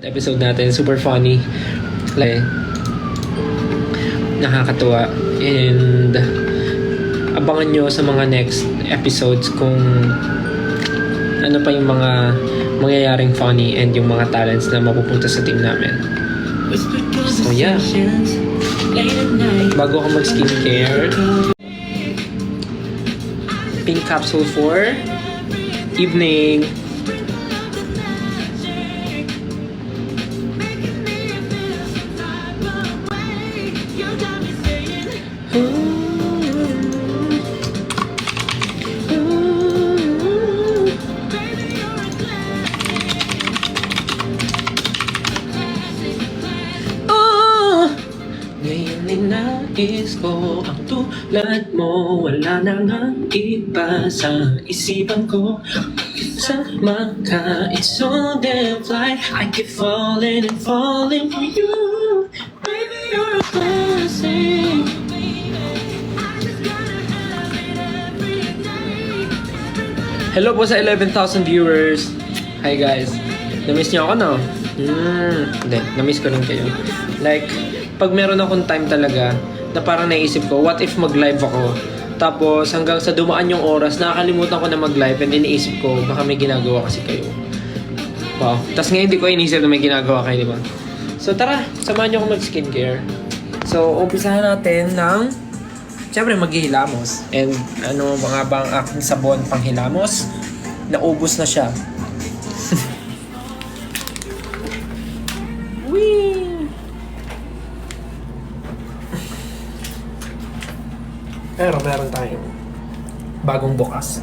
Episode natin, super funny. Like, nakakatuwa. And abangan nyo sa mga next episodes kung ano pa yung mga mangyayaring funny and yung mga talents na mapupunta sa team namin. So yeah. Bago ako mag-skincare, pink capsule for evening. Nais ko ang tulad mo, wala na nga iba sa isipan ko. Sama ka, it's so damn fly. I keep falling and falling for you. Baby, you're a blessing. Hello po sa 11,000 viewers. Hi guys. Namiss niyo ako, no? Hindi, namiss ko rin kayo. Like, pag meron akong time talaga na parang naisip ko, what if mag-live ako? Tapos hanggang sa dumaan yung oras, nakakalimutan ko na mag-live and iniisip ko, baka may ginagawa kasi kayo. Wow. Tapos ngayon hindi ko inisip na may ginagawa kayo, di ba? So tara, samahan niyo ako mag-skincare. So, umpisahan natin ng, siyempre maghihilamos. And ano mga bang aking sabon panghilamos? Naubos na siya. Whee! Pero meron tayong bagong bukas.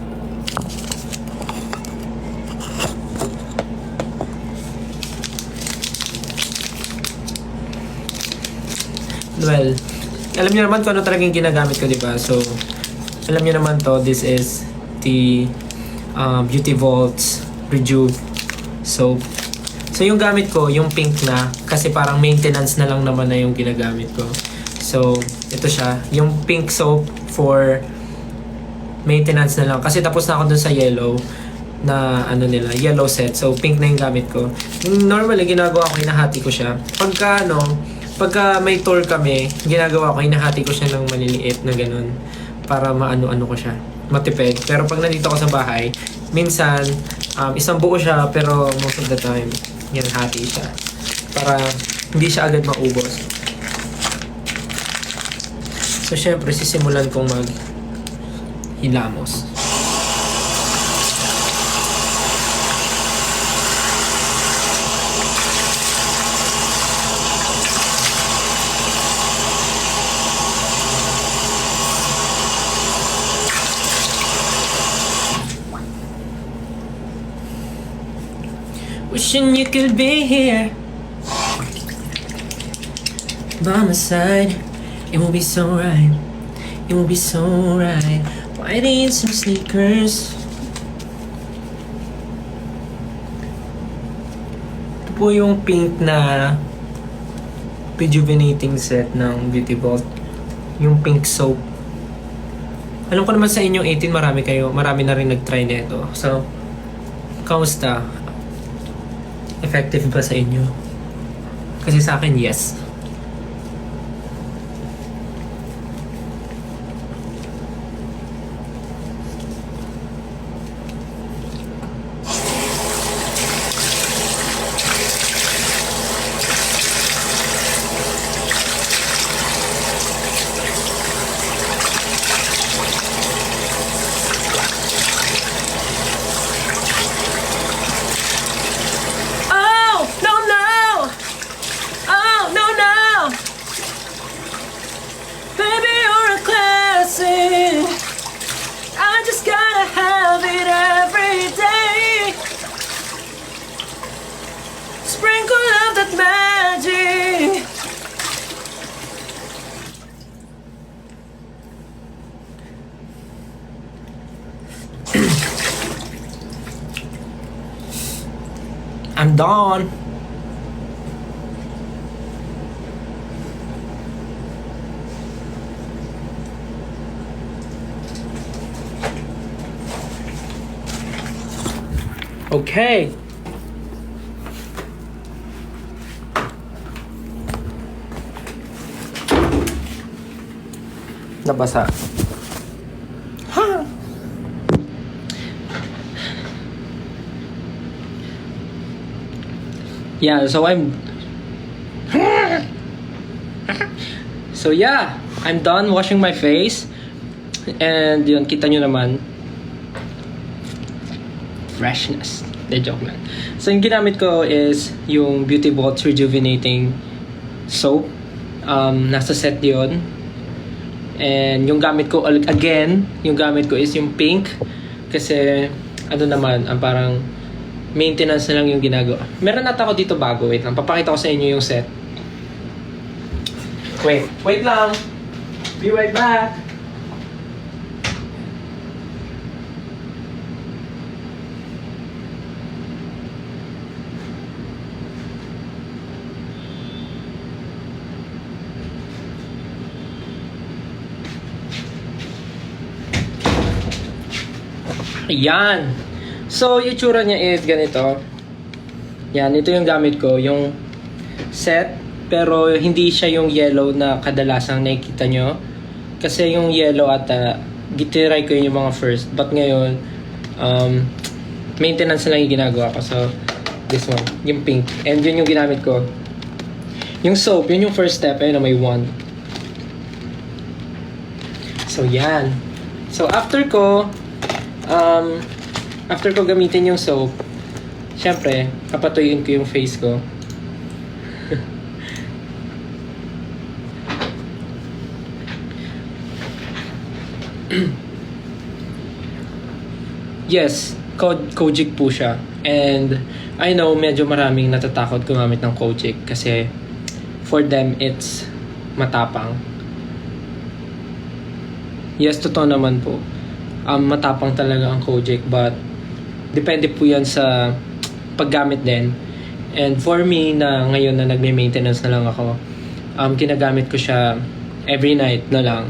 Well, alam niyo naman kung ano talagang ginagamit ko, di ba? So, alam niyo naman to, this is the Beauty Vaults Rejuve soap. So, yung gamit ko, yung pink na, kasi parang maintenance na lang naman na yung ginagamit ko. So, ito siya, yung pink soap for maintenance na lang. Kasi tapos na ako dun sa yellow na ano nila, yellow set. So, pink na yung gamit ko. Normally, ginagawa ko, hinahati ko siya. Pagka may tour kami, ginagawa ko, hinahati ko siya ng maliliit na ganun para maano-ano ko siya, matipid. Pero pag nandito ako sa bahay, minsan, isang buo siya, pero most of the time, yan, hati siya. Para hindi siya agad maubos. So, syempre, sisimulan kong maghilamos. Wishing you could be here by my side. It will be so right. It will be so right. Whitey and some sneakers. Ito po yung pink na rejuvenating set ng Beauty Vault. Yung pink soap. Alam ko naman sa inyong 18, marami na rin nag-try nito. So, kamusta? Effective ba sa inyo? Kasi sa akin, yes. I just gotta have it every day. Sprinkle of that magic. I'm done. Okay. nabasa. Ha! Yeah, so I'm I'm done washing my face. And yun, kita nyo naman. Freshness. De joke lang. So yung ginamit ko is yung Beauty Vaults Rejuvenating Soap. Nasa set yun. And yung gamit ko, again, yung gamit ko is yung pink. Kasi, ano naman, parang maintenance na lang yung ginagawa. Meron nata ako dito bago. Wait lang, papakita ko sa inyo yung set. Wait lang. Be right back. Ayan. So, yung tsura niya is ganito. Yan, ito yung gamit ko. Yung set. Pero, hindi siya yung yellow na kadalasang nakikita nyo. Kasi yung yellow ata, gitiray ko yung mga first. But ngayon, maintenance na lang yung ginagawa ko. So, this one. Yung pink. And yun yung ginamit ko. Yung soap, yun yung first step. Ayun na, may wand. So, yan. So, after ko gamitin yung soap, syempre, papatuyuin ko yung face ko. Yes, Kojic po siya. And I know medyo maraming natatakot gumamit ng Kojic kasi for them it's matapang. Yes, totoo naman po. Matapang talaga ang Kojic, but depende po yan sa paggamit din. And for me, na ngayon na nagme-maintenance na lang ako, ginagamit ko siya every night na lang.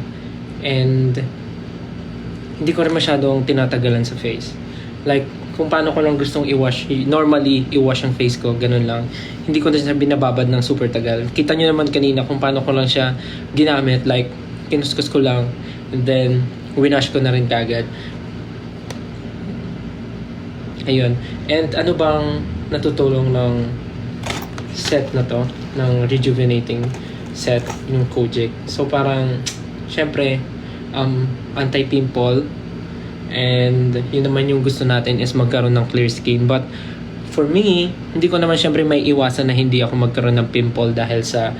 And hindi ko rin masyadong tinatagalan sa face. Like, kung paano ko lang gustong i-wash, normally i-wash ang face ko, ganun lang. Hindi ko na siya binababad ng super tagal. Kita nyo naman kanina kung paano ko lang siya ginamit. Like, kinuskus ko lang, and then winash ko na rin kagad. Ayun. And ano bang natutulong ng set na to, ng rejuvenating set, yung Kojic? So parang, syempre, anti-pimple, and yun naman yung gusto natin is magkaroon ng clear skin. But for me, hindi ko naman syempre may iwasan na hindi ako magkaroon ng pimple dahil sa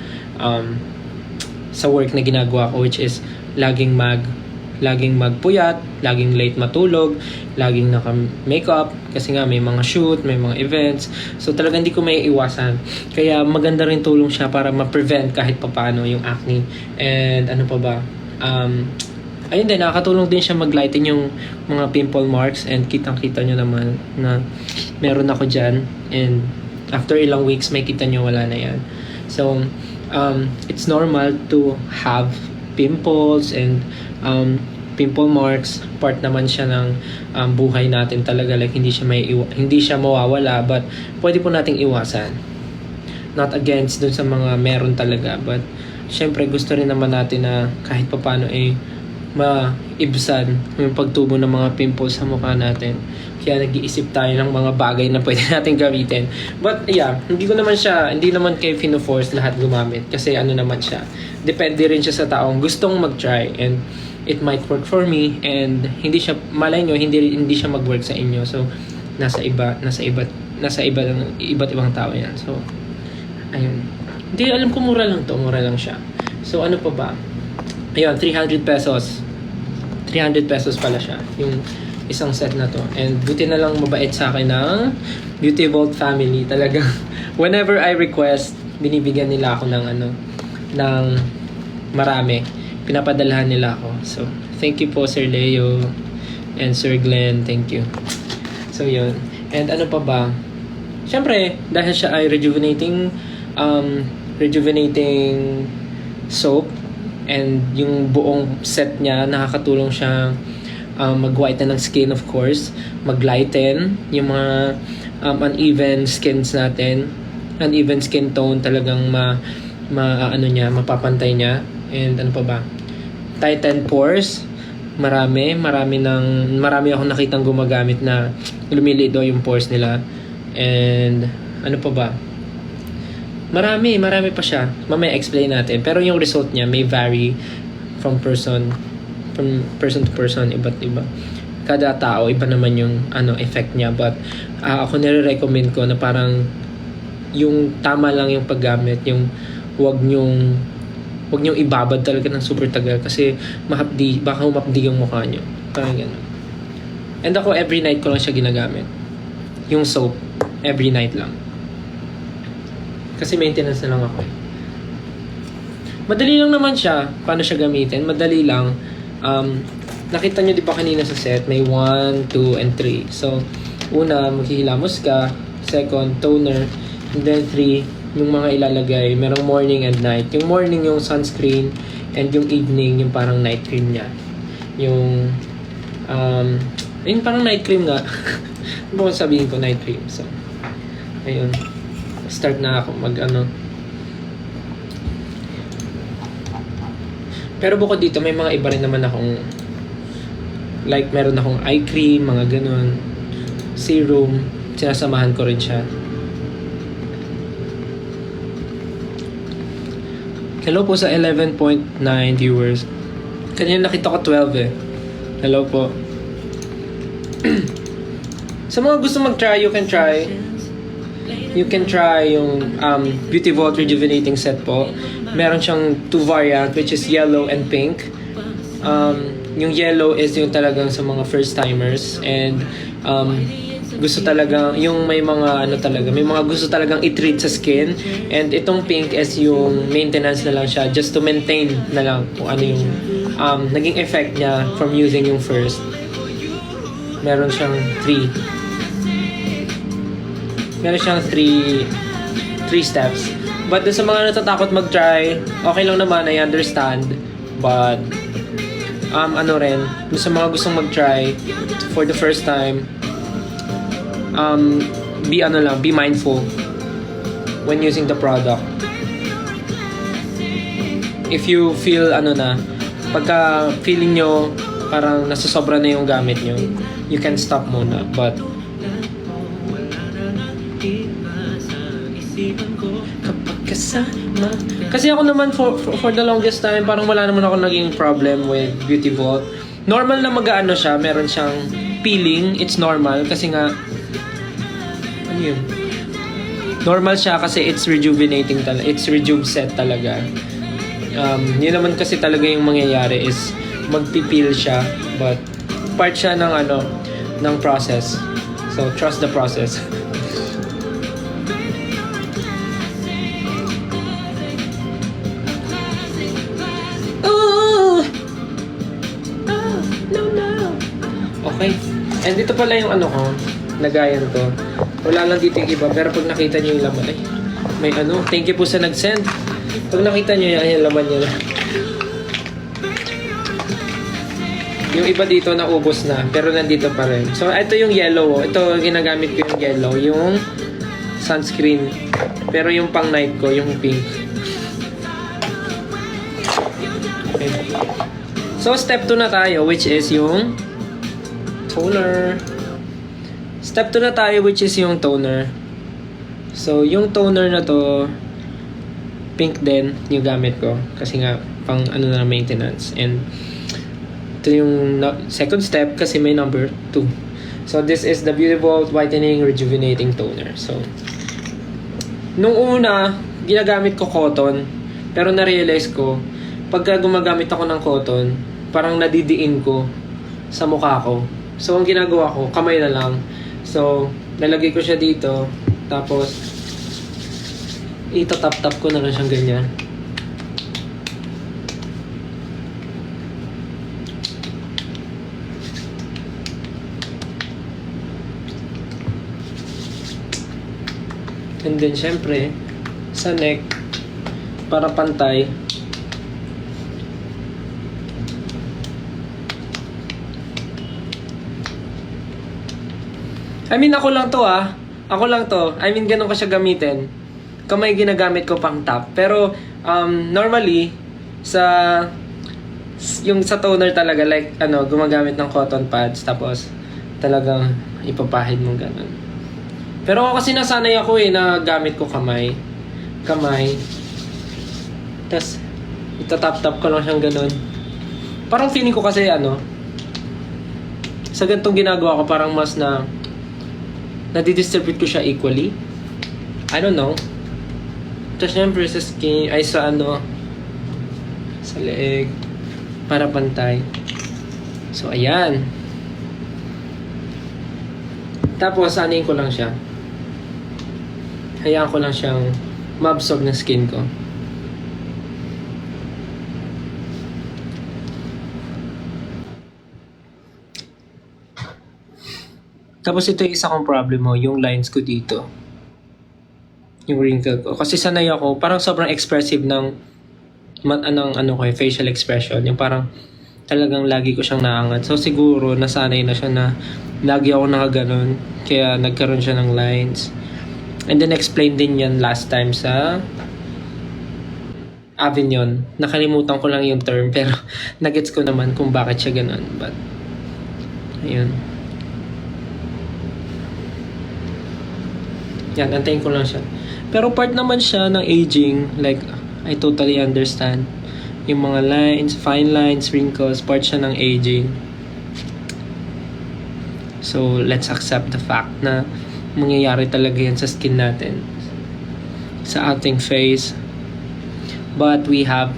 work na ginagawa ko, which is laging magpuyat, laging late matulog, laging naka-makeup kasi nga may mga shoot, may mga events. So talaga hindi ko may iwasan. Kaya maganda rin tulong siya para ma-prevent kahit papaano yung acne. And ano pa ba? Ayun din, nakakatulong din siya mag-lighten yung mga pimple marks, and kitang-kita nyo naman na meron ako dyan. And after ilang weeks, may kita nyo wala na yan. So, it's normal to have pimples and pimple marks. Part naman siya ng buhay natin talaga. Like, hindi siya mawawala, but pwede po nating iwasan. Not against dun sa mga meron talaga, but syempre gusto rin naman natin na kahit papano maibsan yung pagtubo ng mga pimples sa mukha natin. Kaya nag-iisip tayo ng mga bagay na pwede natin gamitin. But yeah, hindi naman kayo fino-force lahat gumamit. Kasi ano naman siya, depende rin siya sa taong gustong mag-try. And it might work for me, and hindi siya, malay nyo, hindi siya mag-work sa inyo. So, nasa iba't ibang tao yan. So, ayun. Hindi, alam ko mura lang siya. So, ano pa ba? Ayun, 300 pesos. 300 pesos pala siya, yung isang set na to. And buti na lang mabait sa akin ng Beauty Vault family. Talaga, whenever I request, binibigyan nila ako ng marami. Pinapadalahan nila ako. So, thank you po Sir Leo and Sir Glenn. Thank you. So, yun. And ano pa ba? Siyempre, dahil siya ay rejuvenating soap, and yung buong set niya, nakakatulong siya mag-whiten ng skin, of course, mag-lighten yung mga uneven skins natin, uneven skin tone, talagang mapapantay niya. And ano pa ba? Titan Pores. Marami akong nakitang gumagamit na lumiliit daw yung pores nila. And ano pa ba? Marami pa siya. Mamaya explain natin. Pero yung result niya may vary from person to person, iba't iba. Kada tao iba naman yung effect niya, but ako nire-recommend ko na parang yung tama lang yung paggamit, yung wag nyong ibabad talaga ng super tagal kasi baka humapdi yung mukha nyo. Parang gano'n. And ako, every night ko lang siya ginagamit. Yung soap, every night lang. Kasi maintenance na lang ako. Madali lang naman siya. Paano siya gamitin? Madali lang. Nakita nyo di ba kanina sa set, may 1, 2, and 3. So, una, maghihilamos ka. Second, toner. And then 3, yung mga ilalagay, merong morning and night. Yung morning yung sunscreen, and yung evening yung parang night cream niya. Yung parang night cream nga. Ano ba kung sabihin ko, night cream? So, ayun. Start na ako Pero bukod dito, may mga iba rin naman akong like, meron akong eye cream, mga ganun. Serum. Sinasamahan ko rin siya. Hello po sa 11.9 viewers. Kanina nakita ko 12 eh. Hello po. Sa mga gusto mag-try, you can try. You can try yung Beauty Vault Rejuvenating Set po. Meron siyang 2 variant, which is yellow and pink. Yung yellow is yung talagang sa mga first timers, and gusto talaga yung may mga may mga gusto talagang i-treat sa skin. And itong pink is yung maintenance na lang siya, just to maintain na lang kung ano yung naging effect niya from using yung first. Meron siyang 3 steps. But dun sa mga natatakot mag-try, okay lang naman, I understand. But dun sa mga gustong mag-try for the first time, be mindful when using the product. If you feel pagka feeling nyo parang nasasobra na yung gamit nyo, you can stop muna. But kapag kasama, kasi ako naman for the longest time, parang wala naman ako naging problem with Beauty Vault. Normal na mag-aano siya, meron siyang peeling, it's normal kasi nga yun. Normal siya kasi it's rejuvenating talaga. It's rejuve set talaga. Yun naman kasi talaga yung mangyayari is magpipil siya, but part siya ng process. So trust the process. Okay. And dito pala yung lagayan to. Wala lang dito yung iba, pero pag nakita nyo yung laman, may thank you po sa nag-send. Pag nakita nyo yung laman nyo na. Yung iba dito naubos na, pero nandito pa rin. So, ito yung yellow. Ito, ginagamit ko yung yellow, yung sunscreen. Pero yung pang night ko, yung pink. Okay. So, step 2 na tayo, which is yung toner. Step 2 na tayo, which is yung toner. So, yung toner na to, pink din yung gamit ko. Kasi nga, pang na maintenance. And, ito yung second step kasi may number 2. So, this is the Beauty Vault Whitening Rejuvenating Toner. So, nung una, ginagamit ko cotton. Pero na-realize ko, pagka gumagamit ako ng cotton, parang nadidiin ko sa mukha ko. So, ang ginagawa ko, kamay na lang. So, nalagay ko siya dito. Tapos, itatap-tap ko na lang siyang ganyan. And then, syempre, sa neck, para pantay. I mean, ako lang to. I mean, ganun ko siya gamitin. Kamay ginagamit ko pang top. Pero, normally, sa Yung sa toner talaga, like, gumagamit ng cotton pads, tapos talagang ipapahid mo ganun. Pero ako kasi nasanay ako na gamit ko kamay. Tapos, itatap-tap ko lang siyang ganun. Parang feeling ko kasi sa ganitong ginagawa ko, parang mas nadidistribute ko siya equally. I don't know. Tapos syempre sa skin, ay sa leeg, para pantay. So, ayan. Tapos, anin ko lang siya. Hayaan ko lang siyang ma-absorb ng skin ko. Tapos ito yung isa kong problem yung lines ko dito. Yung wrinkle ko. Kasi sanay ako, parang sobrang expressive ng facial expression. Yung parang talagang lagi ko siyang naangat. So siguro nasanay na siya na lagi ako nakaganon. Kaya nagkaroon siya ng lines. And then explain din yan last time sa Avignon. Nakalimutan ko lang yung term pero nagets ko naman kung bakit siya ganon. But ayun. Yan, antayin ko lang siya. Pero part naman siya ng aging. Like, I totally understand. Yung mga lines, fine lines, wrinkles, part siya ng aging. So, let's accept the fact na mangyayari talaga yan sa skin natin. Sa ating face. But we have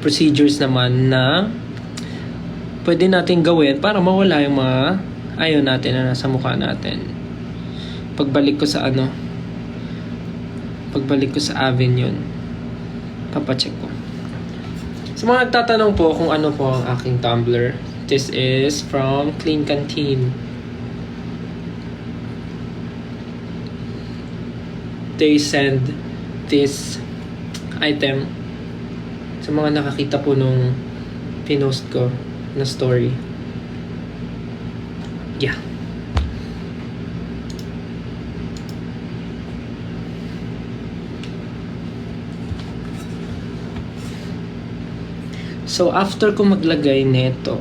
procedures naman na pwede natin gawin para mawala yung mga ayaw natin na nasa mukha natin. Pagbalik ko sa Avignon, papacheck ko. Sa mga nagtatanong po kung ano po ang aking tumbler, this is from Clean Canteen. They send this item sa mga nakakita po nung pinost ko na story. Yeah. So, after ko maglagay nito,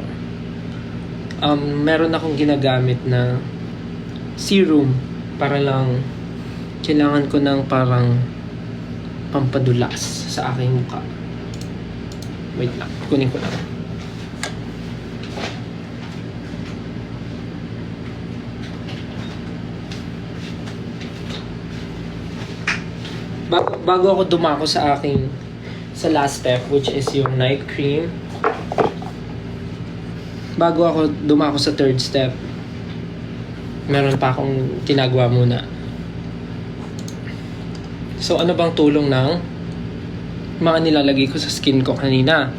meron akong ginagamit na serum para lang kailangan ko ng parang pampadulas sa aking mukha. Wait lang, kunin ko lang. Bago ako dumako sa last step, which is yung night cream, bago ako dumako sa third step, meron pa akong tinagawa muna. So, ano bang tulong ng mga nilalagay ko sa skin ko kanina?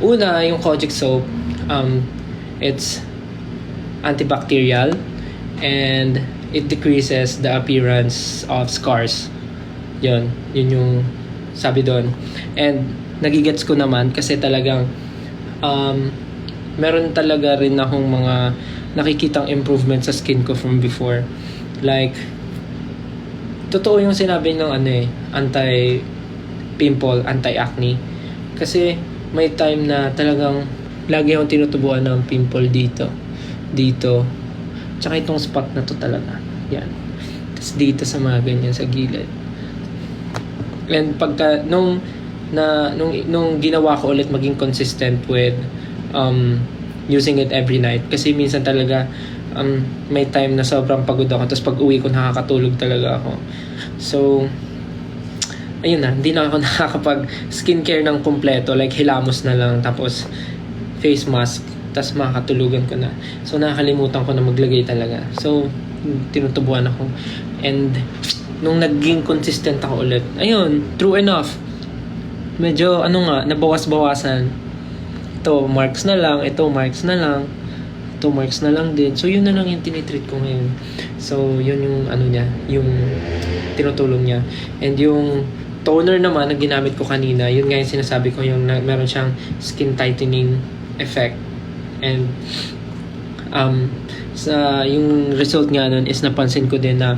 Una, yung kojic soap, it's antibacterial and it decreases the appearance of scars. Yun yung sabi doon. And nagigets ko naman kasi talagang meron talaga rin akong mga nakikitang improvement sa skin ko from before. Like, totoo yung sinabi ng anti-pimple, anti-acne. Kasi may time na talagang lagi akong tinutubuan ng pimple dito. Tsaka itong spot na to talaga. Yan. Tapos dito sa mga ganyan sa gilid. And pagka nung ginawa ko ulit maging consistent with using it every night, kasi minsan talaga may time na sobrang pagod ako, tapos pag uwi ko nakakatulog talaga ako. So ayun na, hindi na ako nakakapag skincare ng kompleto, like hilamos na lang tapos face mask, tapos makakatulugan ko na. So nakakalimutan ko na maglagay talaga. So tinutubuan ako. And nung naging consistent ako ulit, ayun, true enough, medyo nabawas-bawasan. Ito marks na lang, ito marks na lang, ito marks na lang din. So yun na lang yung tinitreat ko ngayon. So yun yung yung tinutulong niya. And yung toner naman na ginamit ko kanina, yun nga yung sinasabi ko, yung meron siyang skin tightening effect. And yung result nga nun is napansin ko din na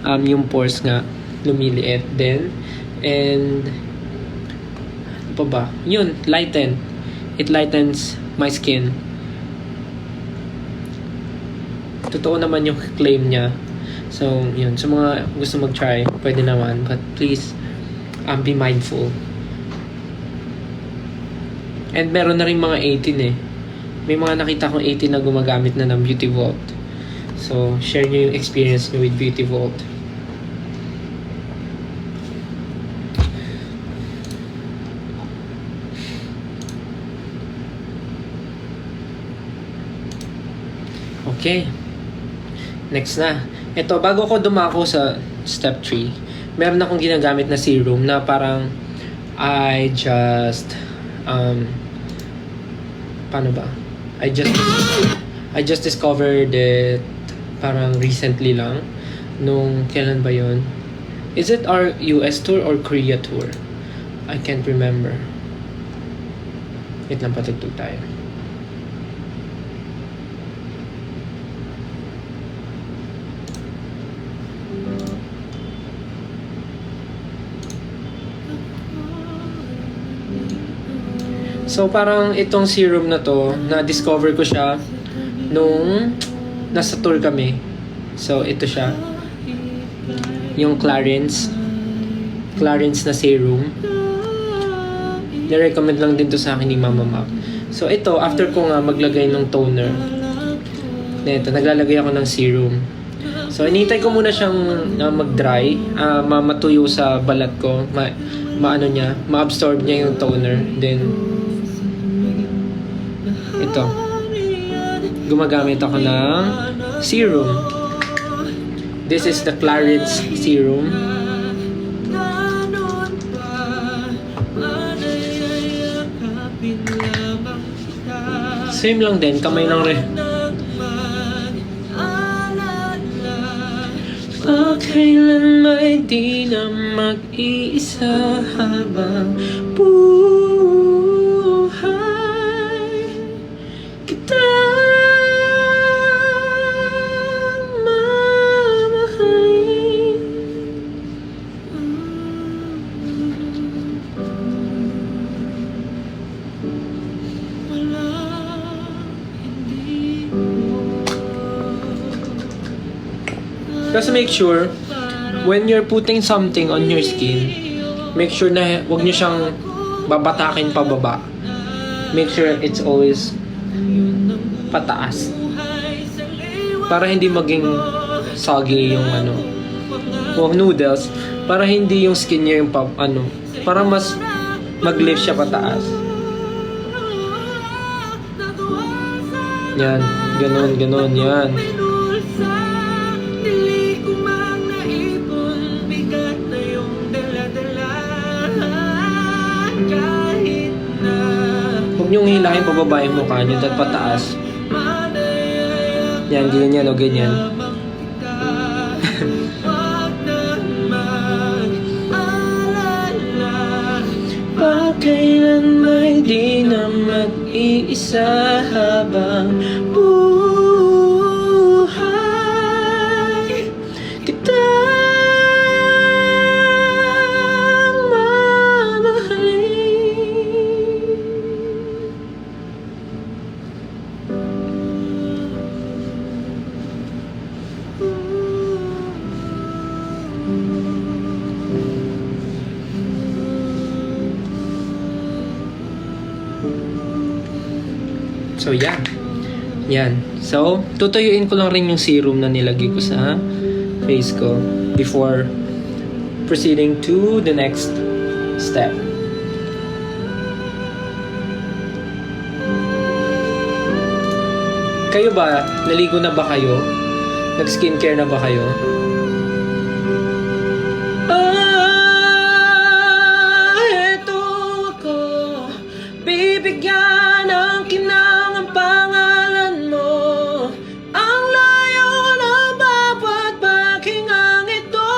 yung pores nga lumiliit din, and Ano pa ba? Yun, lighten. It lightens my skin. Totoo naman yung claim niya. So, yun. Sa mga gusto mag-try, pwede naman. But please, be mindful. And meron na rin mga 18 eh. May mga nakita kong 18 na gumagamit na ng Beauty Vault. So, share nyo yung experience nyo with Beauty Vault. Okay. Next na. Ito, bago ko dumako sa step 3, meron akong ginagamit na serum na parang I just paano ba? I just discovered it parang recently lang. Nung kailan ba yun? Is it our US tour or Korea tour? I can't remember. Wait lang, patugtog tayo. So parang itong serum na to, na-discover ko siya nung nasa tour kami. So ito siya. Yung Clarins na serum. Ni-recommend lang din to sa akin ni Mama Mac. So ito, after ko nga maglagay ng toner, ito, naglalagay ako ng serum. So inintay ko muna siyang mag-dry, matuyo sa balat ko, ma-absorb niya yung toner. Then ito, gumagamit ako ng serum. This is the Clarins serum. Same lang din, kamay lang rin. Kailan may di na mag-iisa habang buhay kita mamahalin. Just make sure when you're putting something on your skin, make sure na wag niyo siyang babatakin pababa. Make sure it's always pataas. Para hindi maging soggy yung noodles. Para hindi yung skin niya yung para mas mag-lift siya pataas. Yan, ganon, yan. Huwag niyong hilahin pababa yung mukha niyo at pataas. Yan, ganyan o ganyan. Kailan may di na mag-iisa habang buhay kita So, yan. Yan. So, tutuyuin ko lang rin yung serum na nilagay ko sa face ko before proceeding to the next step. Kayo ba? Naligo na ba kayo? Nag-skincare na ba kayo? Eto ako. Bibigyan ng kinang ang pangalan mo. Ang layo ng bawat paghingang ito.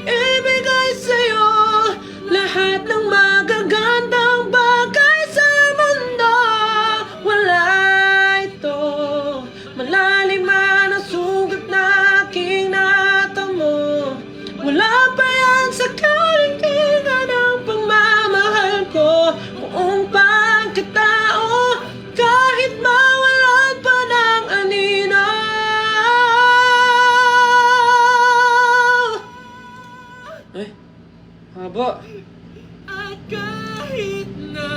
Ibigay sa'yo lahat ng magagandang bagay sa mundo. Wala ito. Malalim man ang sugat na aking Ay, haba. At kahit na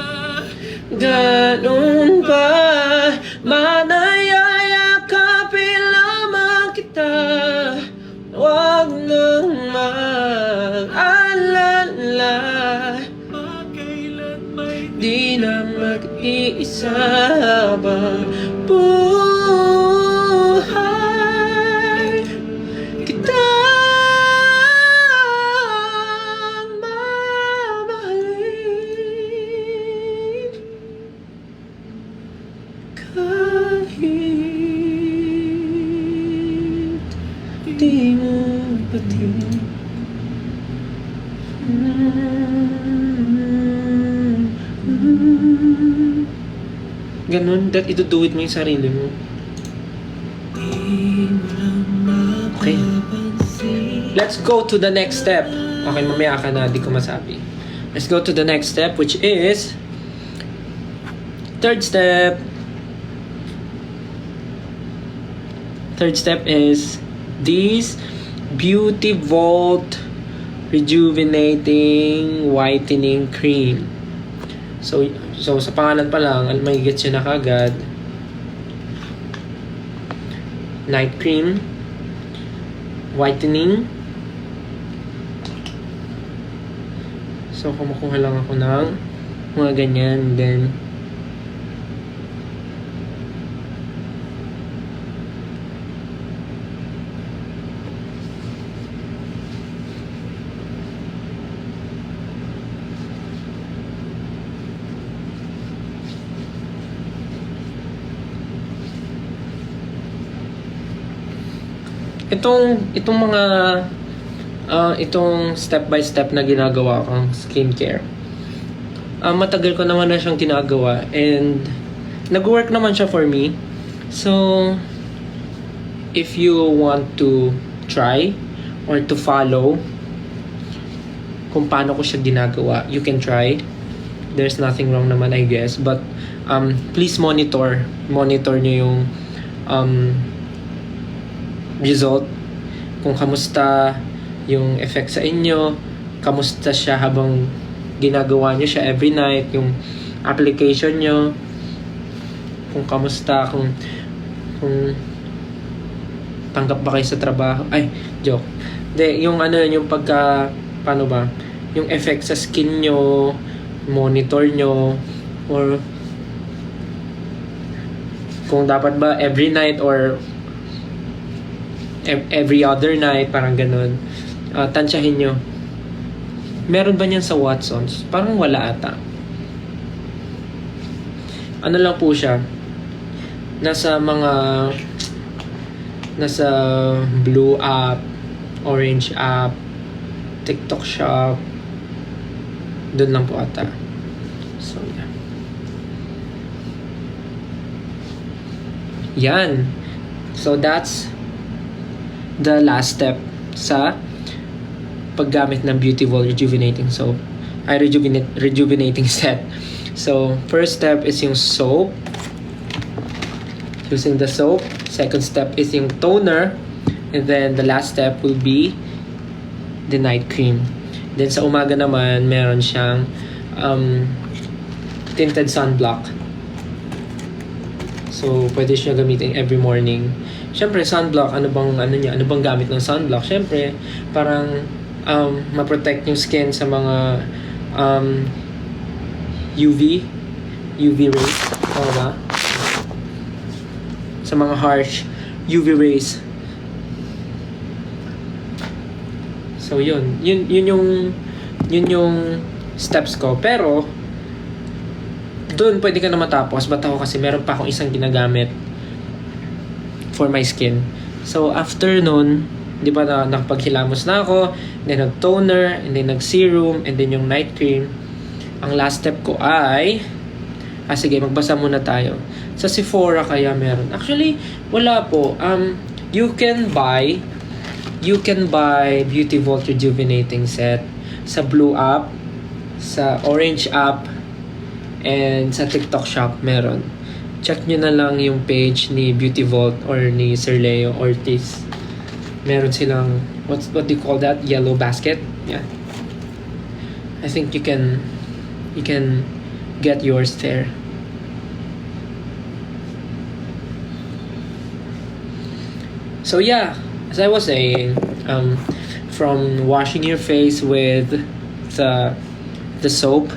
Ganun ba, manayayakapin lamang kita. Huwag nang mag-alala, Kailan may di na mag-iisa habang buhay kitang mamahalin kahit di mo batid. Ganun, that ito-do it mo yung sarili mo. Okay. Let's go to the next step. Okay, mamaya ka na, di ko masabi. Let's go to the next step, which is third step. Third step is this Beauty Vault Rejuvenating Whitening Cream. So sa pangalan pa lang, may gets yun na kagad. Night cream, whitening. So kumukuha lang ako ng mga ganyan, then itong mga itong step by step na ginagawa kong skincare, matagal ko naman na siyang ginagawa and nag-work naman siya for me. So if you want to try or to follow kung paano ko siya ginagawa, you can try. There's nothing wrong naman, I guess, but please monitor nyo yung result, kung kamusta yung effect sa inyo, kamusta siya habang ginagawa nyo siya every night, yung application nyo, kung kamusta, kung tanggap ba kayo sa trabaho. Ay, joke. Yung yung pagka, paano ba, yung effect sa skin nyo, monitor nyo, or kung dapat ba every night or every other night, parang ganun. Tansyahin nyo. Meron ba niyan sa Watsons? Parang wala ata. Ano lang po siya, nasa Blue app, Orange app, TikTok shop, doon lang po ata. So yeah. Yan. So that's the last step sa paggamit ng Beauty Vault Rejuvenating Soap. Rejuvenating set. So, first step is yung soap. Using the soap. Second step is yung toner. And then, the last step will be the night cream. Then, sa umaga naman, meron siyang tinted sunblock. So, pwede siya gamitin every morning. Siyempre, sunblock, ano bang gamit ng sunblock? Siyempre, parang ma-protect yung skin sa mga UV rays. Tama ba? Sa mga harsh UV rays. So, yun yung steps ko. Pero, doon pwede ka na matapos. Ba't ako kasi meron pa akong isang ginagamit for my skin. So, after nun, di ba nakapaghilamos na ako, then nag-toner, and then nag-serum, and then yung night cream. Ang last step ko ay, sige, magbasa muna tayo. Sa Sephora kaya meron. Actually, wala po. You can buy Beauty Vault Rejuvenating Set sa Blue app, sa Orange app, and sa TikTok shop meron. Check nyo na lang yung page ni Beauty Vault or ni Sir Leo Ortiz. Meron silang, what do you call that? Yellow basket? yeah, I think you can get yours there. So yeah, as I was saying, from washing your face with the soap,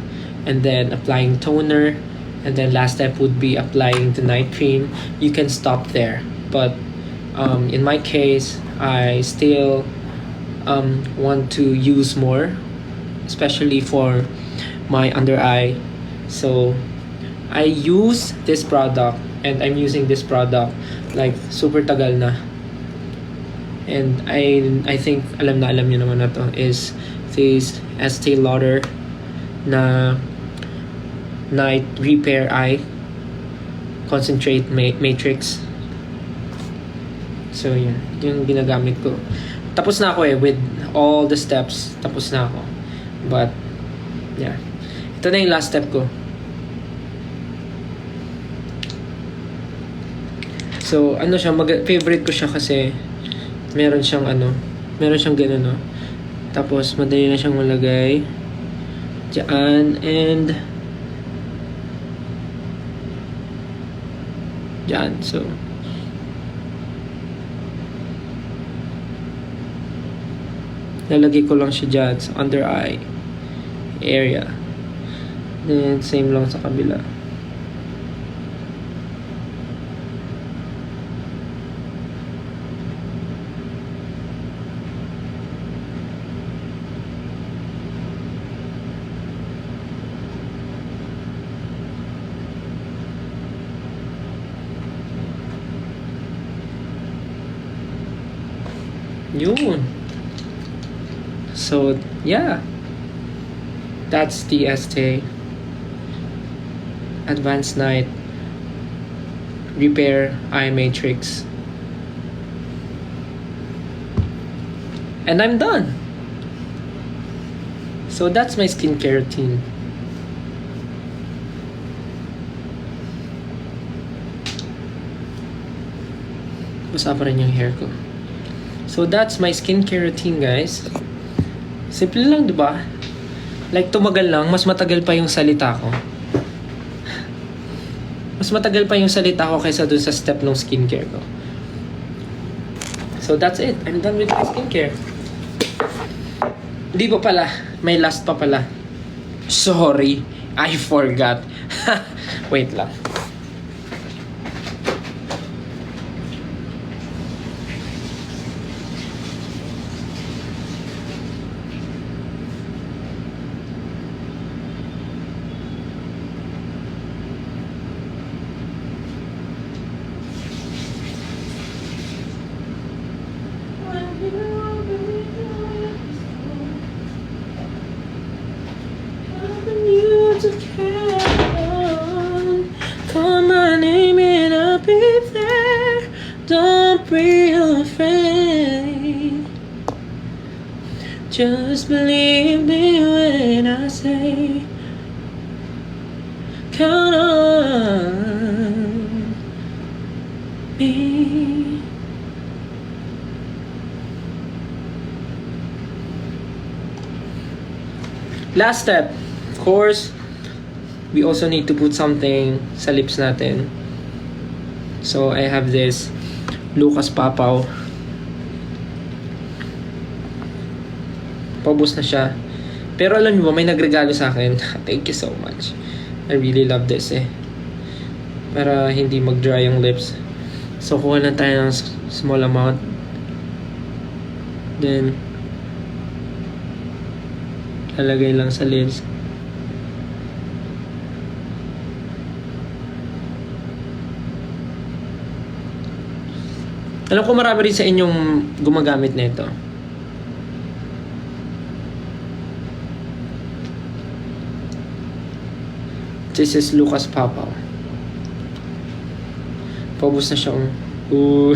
and then applying toner, and then last step would be applying the night cream. You can stop there, but in my case, I still want to use more, especially for my under eye. So I use this product, and I'm using this product like super tagal na. And I think alam niyo naman na to, is this Estee Lauder na Night Repair Eye Concentrate Matrix. So yun, yung ginagamit ko. Tapos na ako with all the steps. Tapos na ako. But yeah, ito na yung last step ko. So ano siya, favorite ko siya kasi meron siyang ganun, no? Tapos madali na siyang malagay diyan, and diyan. So lalagay ko lang siya dyan sa under eye area, then same lang sa kabila. Yun. So, yeah. That's the Estee Advanced Night Repair Eye Matrix. And I'm done. So, that's my skincare routine. Basa pa rin yung hair ko. So that's my skincare routine, guys. Simple lang, 'di ba? Like tumagal lang, mas matagal pa yung salita ko. Mas matagal pa yung salita ko kaysa dun sa step ng skincare ko. So that's it. I'm done with my skincare. Hindi pa pala. May last pa pala. Sorry, I forgot. Wait lang. Call my name and I'll be there. Don't be afraid. Just believe me when I say, count on me. Last step, of course, we also need to put something sa lips natin. So I have this Lucas Papaw. Paubos na siya. Pero alam niyo ba, may nagregalo sa akin. Thank you so much. I really love this para hindi mag-dry yung lips. So kuha lang tayo ng small amount. Then lalagay lang sa lids. Alam ko marami rin sa inyong gumagamit nito. This is Lucas Papaw. Paubos na siya. Ooh.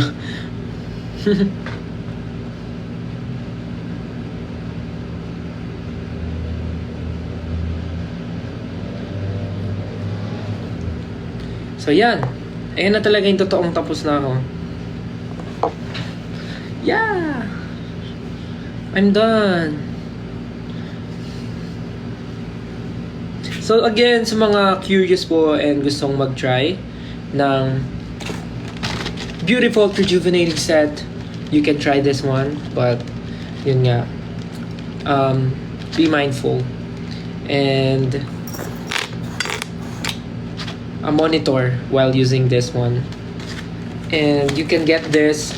So yan. Ayan na talaga yung totoong tapos na ako. Yeah! I'm done. So again, sa mga curious po and gustong mag-try ng beautiful rejuvenating set, you can try this one. But yun nga, be mindful and a monitor while using this one. And you can get this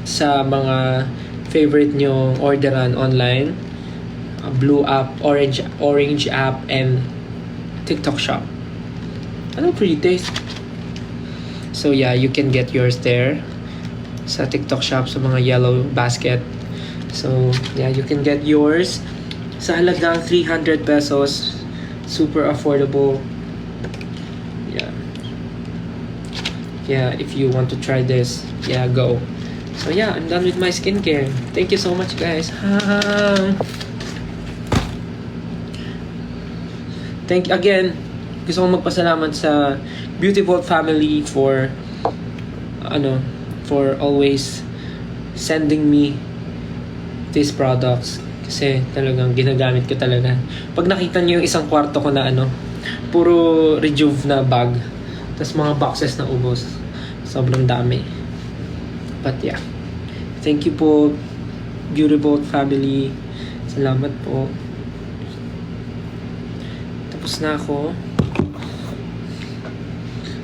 sa mga favorite nyo orderan online, Blue app, Orange app, and TikTok shop. Ano pretty taste? So yeah, you can get yours there sa TikTok shop sa mga yellow basket. So yeah, you can get yours sa halagang 300 pesos. Super affordable. Yeah, if you want to try this, yeah, go. So yeah, I'm done with my skincare. Thank you so much, guys. Again, gusto kong magpasalamat sa Beauty Vault family for always sending me these products. Kasi talagang ginagamit ko talaga. Pag nakita niyo yung isang kwarto ko na puro Rejuve na bag, tas mga boxes na ubos. Sobrang dami. But yeah. Thank you po, Beauty Vault family. Salamat po. Tapos na ako.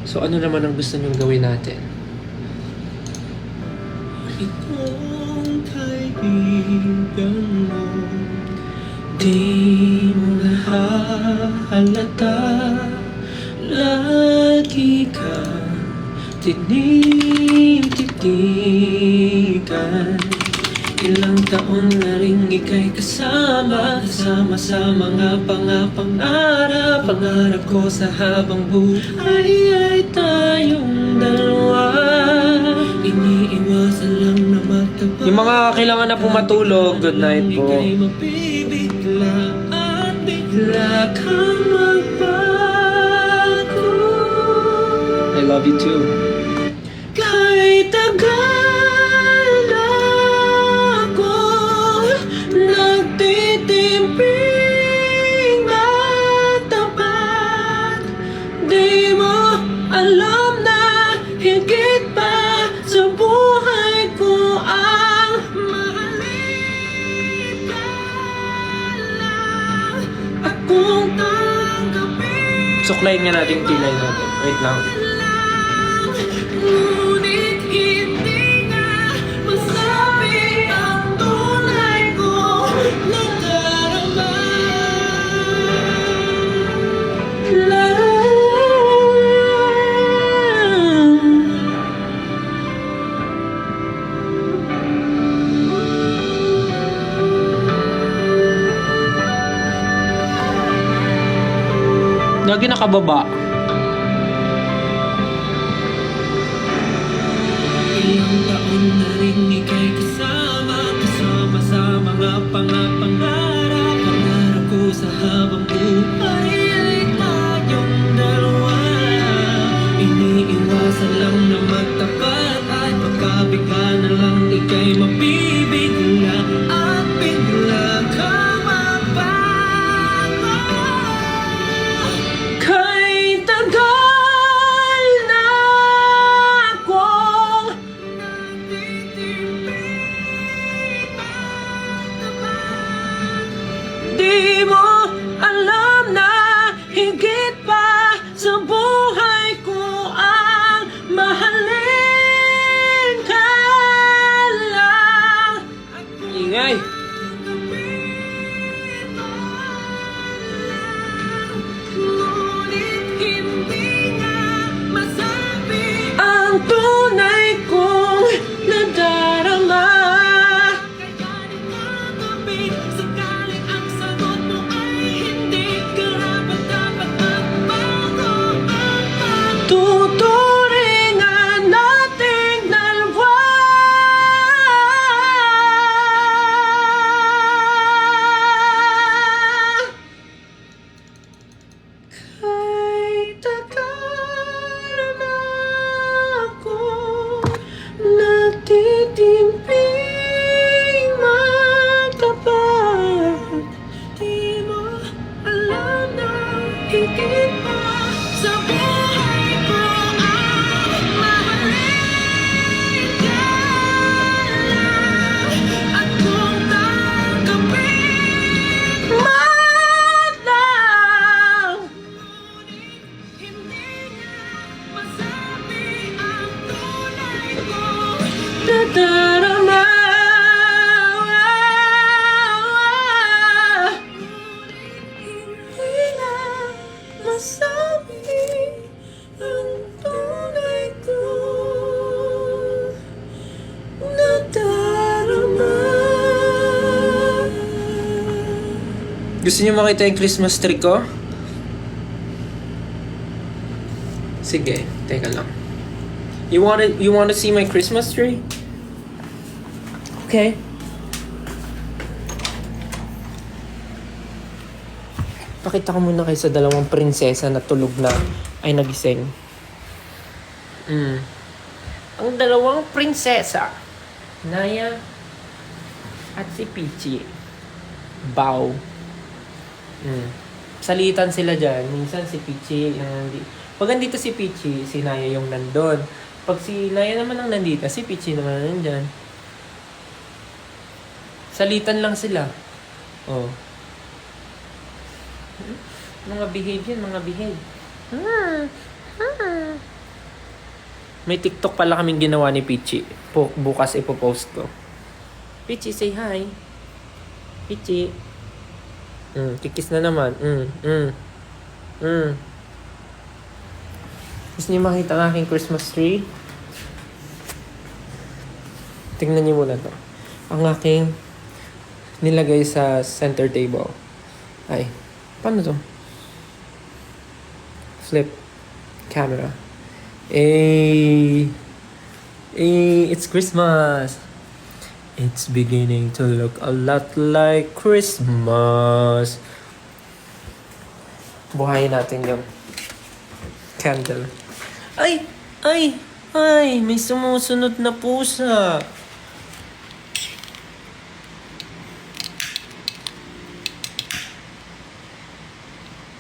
So ano naman ang gusto niyong gawin natin? Itong kaibigan mo, Di mo halata, lagi ka tinititigan. Ilang taon na rin ika'y kasama sa mga pangarap ko sa habang buhay ay tayong dalawa. iniiwasan lang na mataba. Yung mga kailangan na po matulog, good night po. Ika'y mapibigla at bigla kang magbago. I love you too. Kahit tagal na akong nagtitimping matapat, di mo alam na higit pa sa buhay ko ang mahalin ka lang. Akong tanggapin Suklayin nga natin yung kilay natin. Wait lang. ngunit hindi nga masabi ang tunay ko nadarama. Lagi nakababa. Ilang taon na rin ika'y kasama sa mga pangarap ko sa habang buhay ay tayong dalawa. Iniiwasan lang na magtapat at pagkabigla na lang ika'y mapibigla at bigla kang magbago. Kahit tagal na akong di mo alam na higit pa sa buhay ko ang mahalin ka lang. Ingay. Ngunit hindi nga masabi ang tunay kong nadarama. Kaya rin kagabi, sakaling ang sagot mo ay Gusto niyo makita yung Christmas tree ko? Sige, teka lang. You wanna see my Christmas tree? Okay. Pakita ko muna kayo sa dalawang prinsesa na tulog na ay nagising. Ang dalawang prinsesa, Naya at si Peachy. Bow. Salitan sila dyan. Minsan si Peachy, pag nandito si Peachy, si Naya yung nandun. Pag si Naya naman ang nandito, si Peachy naman nandyan. Salitan lang sila. Oh. Mga behave yun, mga behave. May TikTok pala kaming ginawa ni Peachy. Bukas ipopost ko. Peachy, say hi. Peachy. Kikis na naman. Gusto niyo makita ang aking Christmas tree? Tingnan niyo muna to. Ang aking nilagay sa center table. Ay, paano to? Flip camera. It's Christmas. It's beginning to look a lot like Christmas. Buhayin natin yung candle. Ay! May sumusunod na pusa.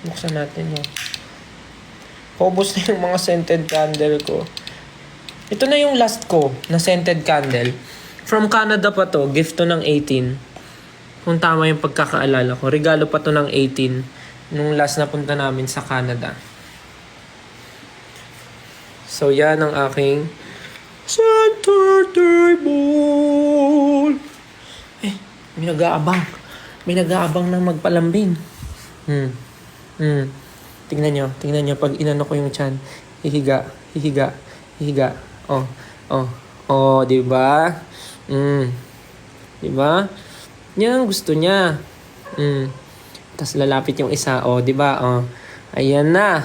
Buksan natin yun. Paubos na yung mga scented candle ko. Ito na yung last ko na scented candle. From Canada pa to. Gift to ng 18. Kung tama yung pagkakaalala ko. Regalo pa to ng 18. Nung last na punta namin sa Canada. So yan ang aking center table. May nag-aabang. May nag-aabang na magpalambing. Tingnan nyo, pag inano ko yung tiyan, hihiga. Oh, di ba? Di ba? Yan ang gusto niya. Tapos lalapit yung isa, oh, di ba? Oh, ayan na.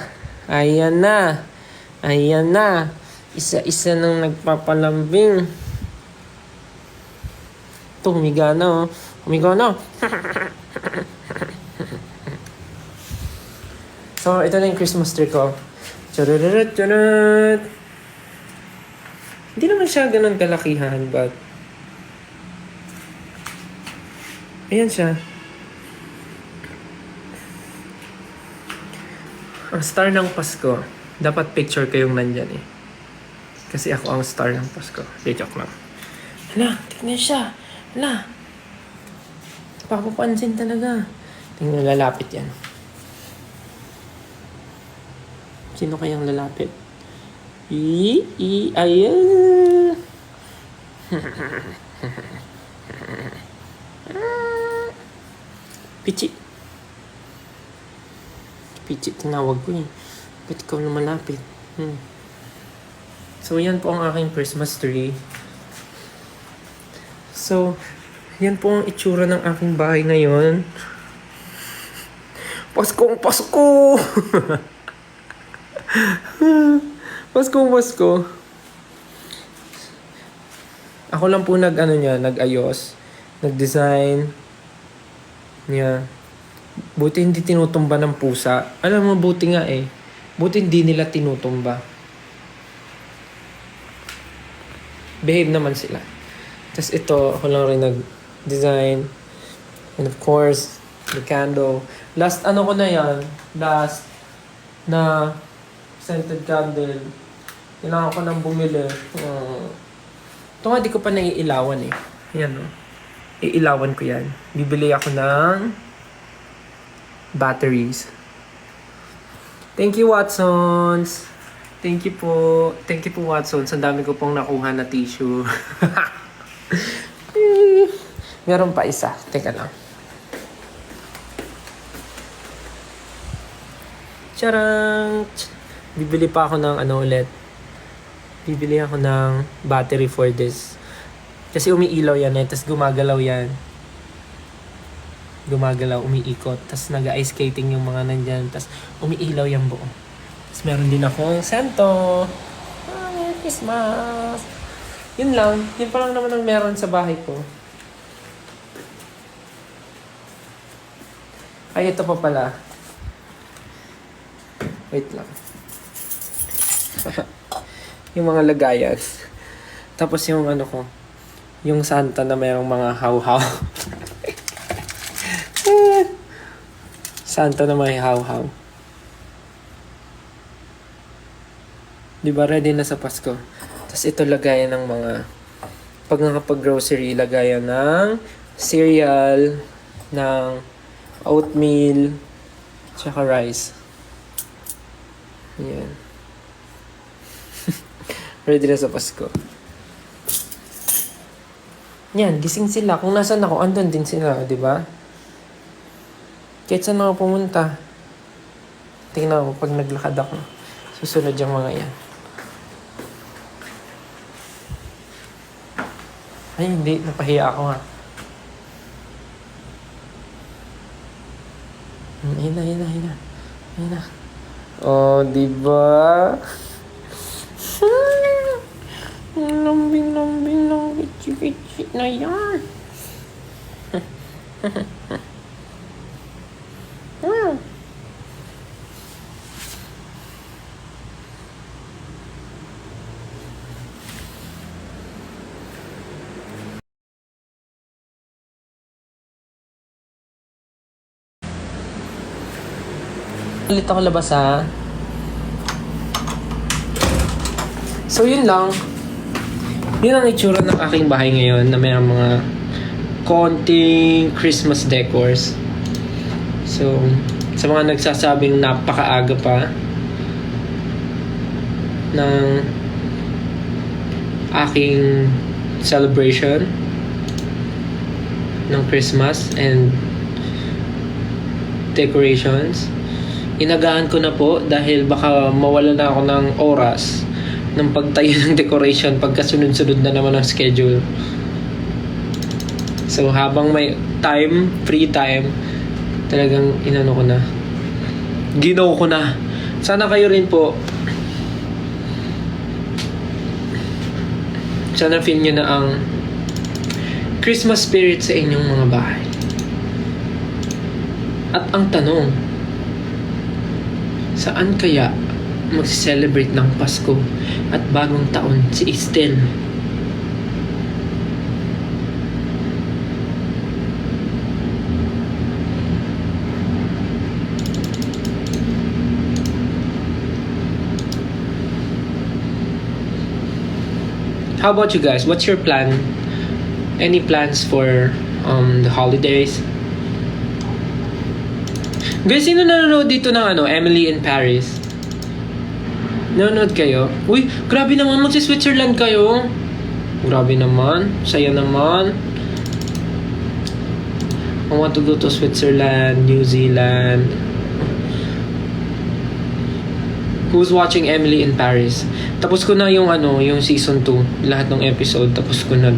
Isa-isa nang nagpapalambing. Ito, humiga na, oh. So, ito na yung Christmas tree ko. Charararot. Hindi naman siya ganun kalakihan, but ayan siya. Ang star ng Pasko. Dapat picture kayong nandyan eh. Kasi ako ang star ng Pasko. Joke lang. Hala, tignan siya. Hala. Papapansin talaga. Tingnan, lalapit yan. Sino kayang lalapit? Ayan. Pichi, tinawag ko eh. Ba't ikaw na malapit? So, yan po ang aking Christmas tree. So, yan po ang itsura ng aking bahay ngayon. Paskong Pasko! Pasko. Ako lang po nag-ayos, nag-design. Yeah. Buti hindi tinutumba ng pusa. Alam mo, buti nga eh. Buti hindi nila tinutumba. Behave naman sila. Tapos ito, ako lang rin nag-design. And of course, the candle. Last ko na yan. Last na scented candle. Kailangan ko nang bumili. Ito nga, di ko pa naiilawan eh. Ayan o. Iilawan ko yan. Bibili ako ng batteries. Thank you, Watsons. Thank you po, Watsons. Ang dami ko pong nakuha na tissue. Meron pa isa. Teka lang. Charang! Bibili pa ako ng ulit. Bibili ako ng battery for this. Kasi umiilaw yan eh. Tapos gumagalaw yan. gumagalaw, umiikot. Tapos nag-ice skating yung mga nandyan. Tapos umiilaw yung buo. Tapos meron din akong sento. Merry Christmas! Yun lang. Yun pa lang naman ang meron sa bahay ko. Ay, ito pa pala. Wait lang. Yung mga lagayan. Tapos yung ano ko, yung Santa na mayroong mga haw-haw. Santa na may haw-haw. Di ba ready na sa Pasko? Tapos ito lagayan ng mga, pag nakapag-grocery, lagayan ng cereal, ng oatmeal, tsaka rice. Ayan. Ready na sa Pasko. Yan, gising sila. Kung nasan ako, andun din sila, di ba? Kahit saan ako pumunta. Tingnan ko pag naglakad ako. Susunod yung mga yan. Ay, hindi. Napahiya ako nga. Ayun na. Oh, di ba? Lambing lang. Kitsi na yan. Ulit ako labas ha. So yun lang. Yun ang itsura ng aking bahay ngayon na may mga konting Christmas decors. So, sa mga nagsasabing napakaaga pa ng aking celebration ng Christmas and decorations, inagaan ko na po dahil baka mawala na ako ng oras ng pagtayo ng decoration pagkasunod-sunod na naman ang schedule. So habang may time, free time, talagang inano ko na. Ginaw ko na. Sana kayo rin po. Sana feel nyo na ang Christmas spirit sa inyong mga bahay. At ang tanong, saan kaya mag-celebrate ng Pasko at bagong taon si Estel? How about you guys? What's your plan? Any plans for the holidays? Guys, sino nanonood dito ng Emily in Paris? Nanonood kayo? Uy, grabe naman, magsi-Switzerland kayo. Grabe naman, saya naman. I want to go to Switzerland, New Zealand. Who's watching Emily in Paris? Tapos ko na yung yung season 2, lahat ng episode, tapos ko na.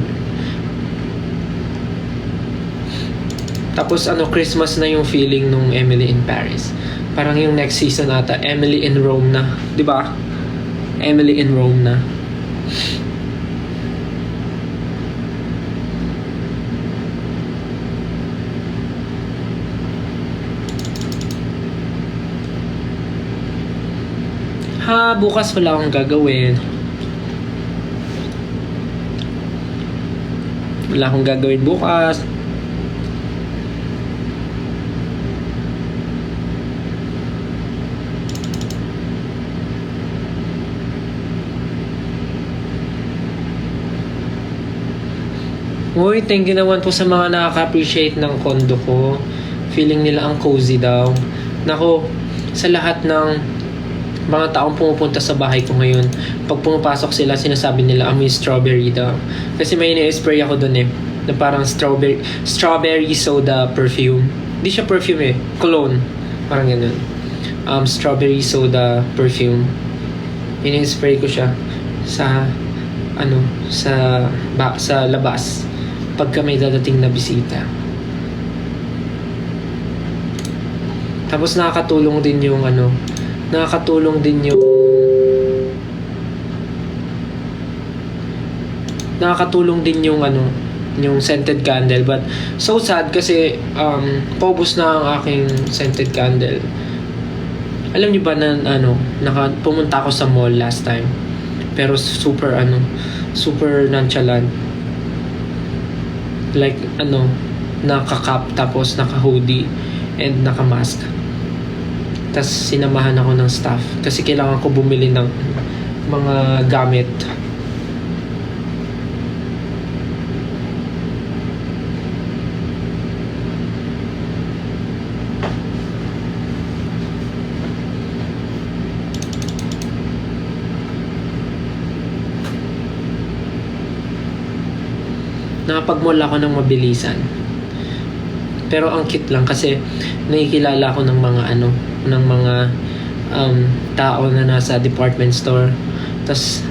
Tapos Christmas na yung feeling nung Emily in Paris. Parang yung next season ata, Emily in Rome na. 'Di ba? Emily in Rome na. Bukas wala akong gagawin. Wala akong gagawin bukas. Uy, thank you naman po sa mga nakaka-appreciate ng condo ko. Feeling nila ang cozy daw. Nako, sa lahat ng mga taong pumupunta sa bahay ko ngayon, pag pumapasok sila, sinasabi nila amoy strawberry daw. Kasi may ini-spray ako dun na parang strawberry soda perfume. Hindi siya perfume cologne. Parang ganun. Strawberry soda perfume. Ini-spray ko siya sa sa labas pagka may dadating na bisita. Tapos nakakatulong din yung ano, nakakatulong din yung ano, yung scented candle. But so sad kasi paubos na ang aking scented candle. Alam niyo ba na ano, pumunta ako sa mall last time. Pero super nonchalant. Like ano, naka-cap tapos naka-hoodie and naka-mask. Tapos sinamahan ako ng staff kasi kailangan ko bumili ng mga gamit. Nakapag-mall ako ng mabilisan. Pero ang cute lang kasi nakikilala ko ng mga tao na nasa department store. Tapos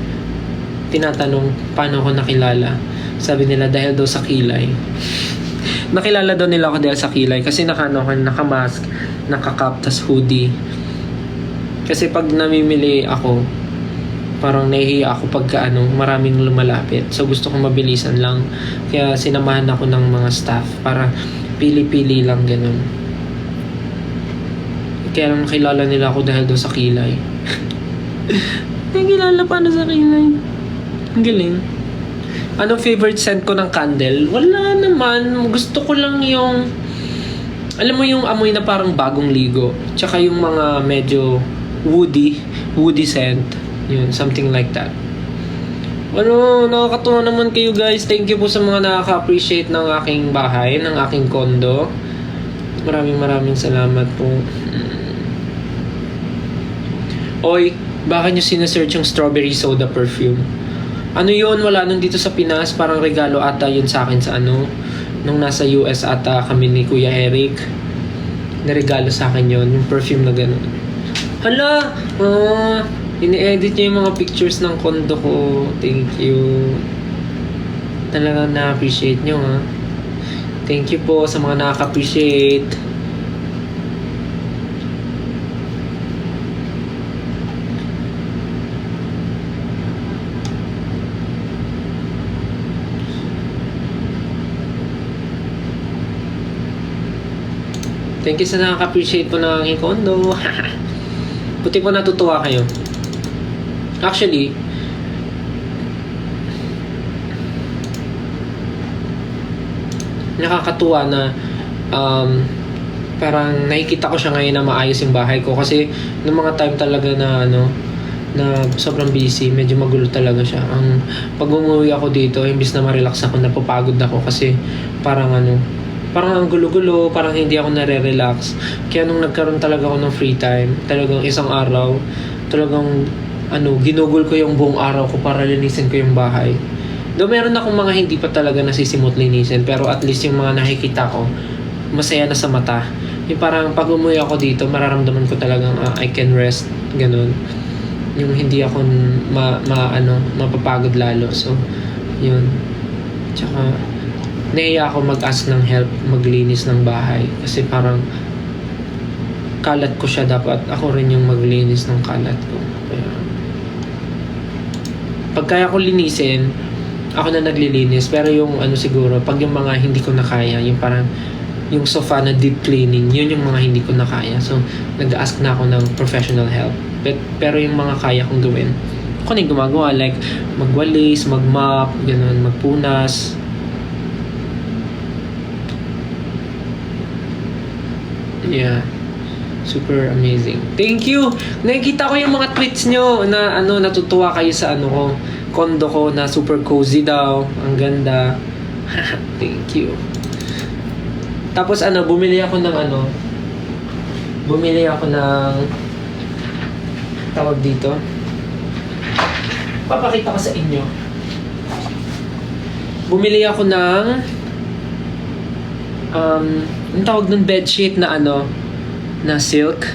tinatanong paano ako nakilala. Sabi nila dahil daw sa kilay. Nakilala daw nila ako dahil sa kilay kasi naka-mask, naka-cap, tas hoodie. Kasi pag namimili ako, parang nahihiya ako pagka maraming lumalapit. So gusto ko mabilisan lang. Kaya sinamahan ako ng mga staff para pili-pili lang ganun. Kaya lang nakilala nila ako dahil doon sa kilay. Nakilala paano sa kilay? Ang galing. Anong favorite scent ko ng candle? Wala naman. Gusto ko lang yung alam mo yung amoy na parang bagong ligo. Tsaka yung mga medyo woody scent. Yun, something like that. Nakakatuwa naman kayo guys. Thank you po sa mga nakaka-appreciate ng aking bahay, ng aking condo. Maraming salamat po. Oy, baka nyo sinesearch yung strawberry soda perfume. Ano yun? Wala nung dito sa Pinas. Parang regalo ata yun sa akin sa nung nasa US ata kami ni Kuya Eric. Naregalo sa akin yun. Yung perfume na gano'n. Hala! Ini-edit niya yung mga pictures ng condo ko. Thank you. Talagang na-appreciate nyo, ha. Thank you po sa mga nakaka-appreciate. Thank you sa nakaka-appreciate po ng aking condo. Buti po natutuwa kayo. Actually, nakakatuwa na parang nakikita ko siya ngayon na maayos yung bahay ko kasi noong mga time talaga na na sobrang busy, medyo magulo talaga siya. Pag umuwi ako dito, imbis na ma-relax ako, napapagod ako kasi parang parang ang gulo-gulo, parang hindi ako nare-relax. Kaya nung nagkaroon talaga ako ng free time, talagang isang araw, talagang ginugol ko yung buong araw ko para linisin ko yung bahay. Though meron akong mga hindi pa talaga nasisimot linisin, pero at least yung mga nakikita ko, masaya na sa mata. Yung parang pag umuwi ako dito, mararamdaman ko talagang I can rest, ganun. Yung hindi ako mapapagod lalo. So, yun. Tsaka, naiya ako mag-ask ng help, maglinis ng bahay. Kasi parang, kalat ko siya, dapat ako rin yung maglinis ng kalat ko. Kaya, pag kaya ko linisin, ako na naglilinis. Pero yung siguro, pag yung mga hindi ko na kaya, yung parang yung sofa na deep cleaning, yun yung mga hindi ko na kaya. So, nag-ask na ako ng professional help. Pero yung mga kaya kong gawin, ako na yung gumagawa. Like, magwalis, magmop, ganun, magpunas. Yeah. Super amazing. Thank you! Nakikita ko yung mga tweets nyo na natutuwa kayo sa condo ko na super cozy daw. Ang ganda. Thank you. Tapos bumili ako ng tawag dito. Papakita ko sa inyo. Bumili ako ng ang tawag ng bedsheet na na silk,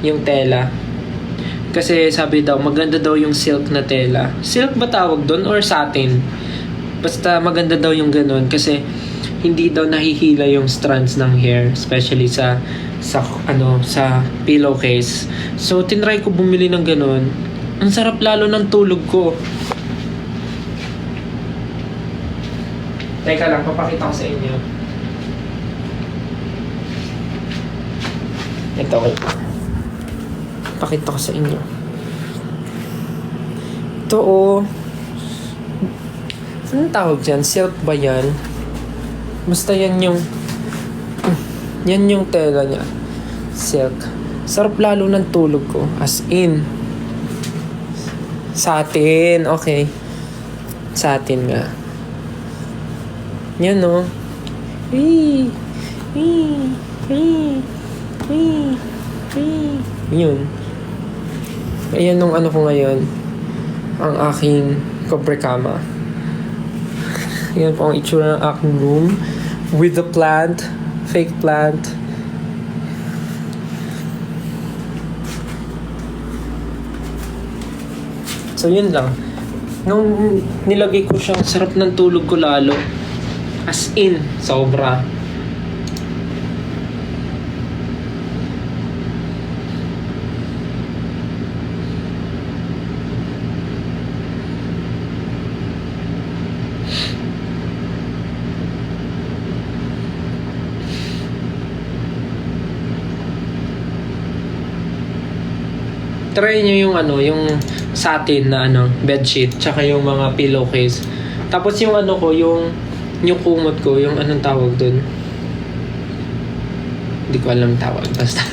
yung tela. Kasi sabi daw, maganda daw yung silk na tela. Silk ba tawag doon or satin? Basta maganda daw yung ganun kasi hindi daw nahihila yung strands ng hair, especially sa pillowcase. So tinry ko bumili ng ganun. Ang sarap lalo ng tulog ko. Teka lang, papakita ko sa inyo. Ito ko. Pakita ko sa inyo. Ito anong tawag dyan? Silk ba yan? Basta yan yung tela niya. Silk. Sarap lalo ng tulog ko. As in. Satin. Okay. Satin nga. Yan o. Yun. Ayan nung ano ko ngayon. Ang aking kobrekama. Yan po ang itsura ng aking room. With the plant. Fake plant. So yun lang. Nung nilagay ko siya, sarap ng tulog ko lalo. As in, sobra. Try nyo yung satin na bedsheet, tsaka yung mga pillowcase. Tapos yung yung kumot ko, yung anong tawag dun. Hindi ko alam tawag, basta.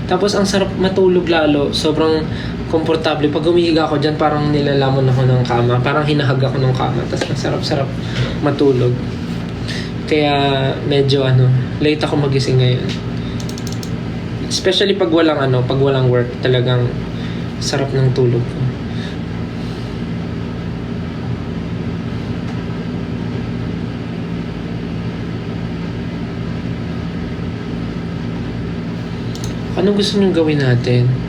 Tapos ang sarap matulog lalo, sobrang komportable. Pag umihiga ako dyan, parang nilalamon ako ng kama, parang hinahag ako ng kama. Tapos masarap-sarap matulog. Kaya medyo late ako magising ngayon. Especially pag walang work, talagang sarap ng tulog ko. Anong gusto niyong gawin natin?